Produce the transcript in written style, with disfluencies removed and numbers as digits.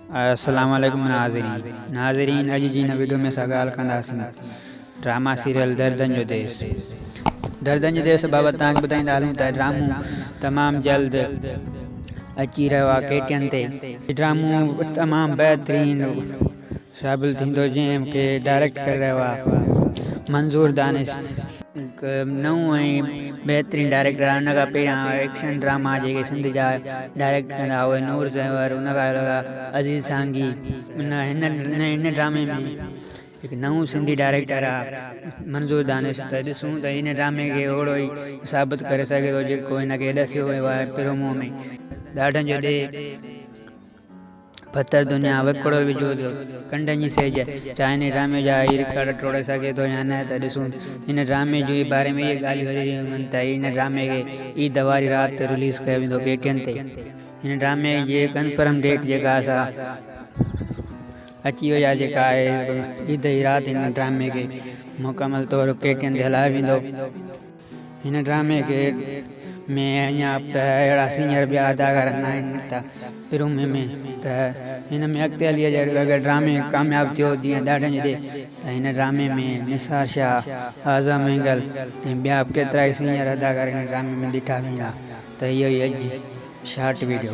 अस्सलाम वालेकुम नाज़रीन अॼु जी हिन वीडियो में असां ॻाल्हि कंदासीं ड्रामा सीरियल दर्दनि जो देश। दर्दनि जो देश बाबति तव्हांखे ॿुधाईंदा हलूं त ड्रामो तमामु जल्द अची रहियो आहे केटियन ते। ड्रामो तमामु बहितरीन साबिल थींदो जंहिंखे डायरेक्ट करे रहियो आहे मंज़ूर दानिश। नओं ऐं बहितरीन डायरेक्टर आहे। उन खां पहिरियां एक्शन ड्रामा जेके सिंध जा डायरेक्ट कंदा उहे नूर ज़ैवर, उन खां अलावा अज़ीज़ सांगी। हिन ड्रामे में हिकु नओं सिंधी डायरेक्टर आहे मंज़ूर दानिश। त ॾिसूं त हिन ड्रामे खे ओड़ो ई साबित करे सघे थो जेको हिनखे ॾसियो वियो आहे प्रोमो में। ॾाढनि जो ॾे पथर दुनिया विकिणो विझो कंडनि जी सेज छा हिन ड्रामे जा ई रिकॉर्ड टोड़े सघे थो या न। त ॾिसूं हिन ड्रामे जे बारे में इहे ॻाल्हियूं हली रहियूं आहिनि त हिन ड्रामे खे ईद वारी राति रिलीज़ कयो वेंदो केटियन ते। हिन ड्रामे जी कंफर्म डेट जेका असां अची वई आहे जेका आहे ईद जी राति हिन ड्रामे खे मुकमल तौरु केटियन ते हलायो वेंदो। हिन ड्रामे खे में अञा अहिड़ा सीनियर ॿिया अदाकार न आहिनि निकिता प्रोमे में। त हिन में अॻिते हली अगरि ड्रामे कामयाबु थियो जीअं ॾाढनि ॾे त हिन ड्रामे में निसार शाह, आज़म एंगल ऐं ॿिया केतिरा ई सीनियर अदाकार हिन ड्रामे में ॾिठा वेंदा। त इहो ई अॼु शॉर्ट वीडियो।